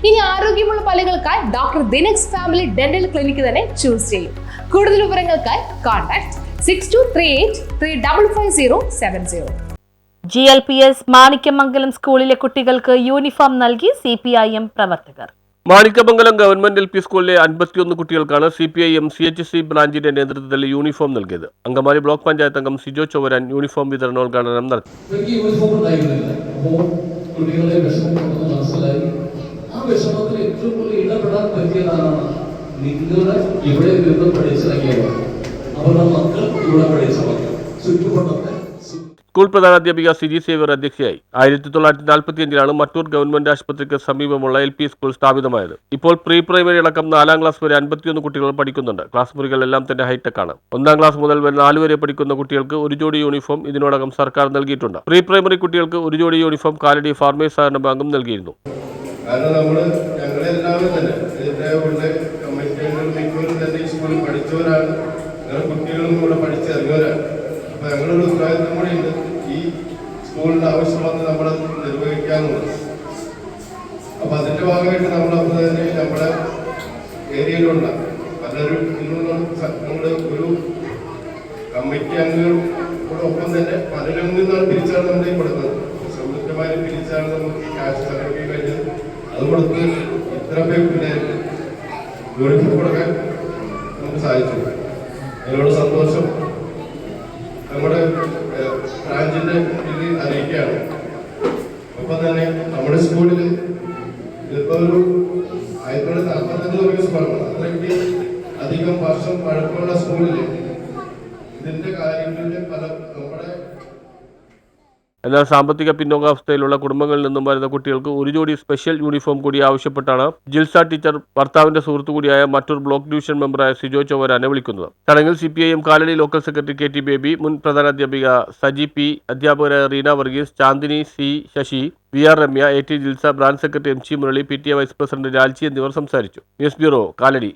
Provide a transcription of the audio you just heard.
ഇനി ആരോഗ്യമുള്ള പല്ലുകൾക്കായി doctor ദിനക്സ് family dental clinic തന്നെ ചൂസ് ചെയ്യും. കൂടുതൽ വിവരങ്ങൾക്കായി കോൺടാക്ട് 6238355070. GLPS മാണിക്യമംഗലം സ്കൂളിലെ കുട്ടികൾക്ക് യൂണിഫോം നൽകി CPIM പ്രവർത്തകർ. മാണിക്യമംഗലം ഗവൺമെന്റ് LP സ്കൂളിലെ 51 കുട്ടികൾക്കാണ് CPIM CHC ബ്രാഞ്ചിന്റെ നേതൃത്വത്തിൽ യൂണിഫോം നൽകിയത്. അങ്കമാലി ബ്ലോക്ക് പഞ്ചായത്ത് അംഗം സിജോ ചൊവ്വരാൻ യൂണിഫോം വിതരണോദ്ഘാടനം നടത്തി. സ്കൂൾ പ്രധാനാധ്യാപിക സിജി സേവ്യർ അധ്യക്ഷയായി. 1945 മറ്റൂർ ഗവൺമെന്റ് ആശുപത്രിക്ക് സമീപമുള്ള LP സ്കൂൾ സ്ഥാപിതമായത്. ഇപ്പോൾ പ്രീ പ്രൈമറി അടക്കം 4ാം ക്ലാസ് വരെ 51 കുട്ടികൾ പഠിക്കുന്നുണ്ട്. ക്ലാസ് മുറികളെല്ലാം തന്നെ ഹൈടെക് ആണ്. 1ാം ക്ലാസ് മുതൽ 4 വരെ പഠിക്കുന്ന കുട്ടികൾക്ക് ഒരു ജോഡി യൂണിഫോം ഇതിനോടകം സർക്കാർ നൽകിയിട്ടുണ്ട്. പ്രീ പ്രൈമറി കുട്ടികൾക്ക് ഒരു ജോഡി യൂണിഫോം കാലടി ഫാർമേഴ്സ് സഹകരണ ബാങ്കും നൽകിയിരുന്നു. ഞങ്ങളൊരു ഉത്തരവാദിത്വം കൂടിയുണ്ട്. ഈ സ്കൂളിന്റെ ആവശ്യമെന്ന് നമ്മൾ നിർവഹിക്കാനുള്ളത്. അപ്പൊ അതിന്റെ ഭാഗമായിട്ട് നമ്മളപ്പോൾ തന്നെ നമ്മുടെ ഏരിയയിലുള്ള പലരും നമ്മുടെ ഒരു കമ്മിറ്റി അംഗങ്ങൾ കൂടെ ഒപ്പം തന്നെ പലരും നിന്നാണ് പിരിച്ചാണ് നമ്മുടെ കൊടുക്കുന്നത്. സൗകര്യമായി പിരിച്ചാണ് നമുക്ക് ക്യാഷ് സെലക്ട് കഴിഞ്ഞത്. അത് കൊടുത്ത് ഇത്ര പേർക്ക് യൂണിഫോം കൊടുക്കാൻ നമുക്ക് സാധിച്ചു. അതിനോട് സന്തോഷം നമ്മുടെ ബ്രാഞ്ചിന്റെ ഇത് അറിയിക്കുകയാണ്. ഒപ്പം തന്നെ നമ്മുടെ സ്കൂളിൽ ഇതിപ്പോ ഒരു 1945 സ്കൂളാണ്. അത്രയ്ക്ക് അധികം വർഷം പഴക്കമുള്ള സ്കൂളിൽ ഇതിന്റെ കാര്യങ്ങളിലെ പല നമ്മുടെ എന്നാൽ സാമ്പത്തിക പിന്നോക്കാവസ്ഥയിലുള്ള കുടുംബങ്ങളിൽ നിന്നും വരുന്ന കുട്ടികൾക്ക് ഒരു ജോഡി സ്പെഷ്യൽ യൂണിഫോം കൂടി ആവശ്യപ്പെട്ടാണ് ജിൽസ ടീച്ചർ ഭർത്താവിന്റെ സുഹൃത്തു കൂടിയായ മറ്റൂർ ബ്ലോക്ക് ഡിവിഷൻ മെമ്പറായ സിജോ ചൊവ്വരാനെ വിളിക്കുന്നത്. ചടങ്ങിൽ CPIM Kalady local secretary KT Baby, മുൻ പ്രധാനാധ്യാപിക സജി P, അധ്യാപകരായ Reena Varghese, Chandini C Sasi, VR Ramya, AT Jilsa, branch secretary MC Murali, PTA vice president Lalji എന്നിവർ സംസാരിച്ചു. News bureau, Kalady.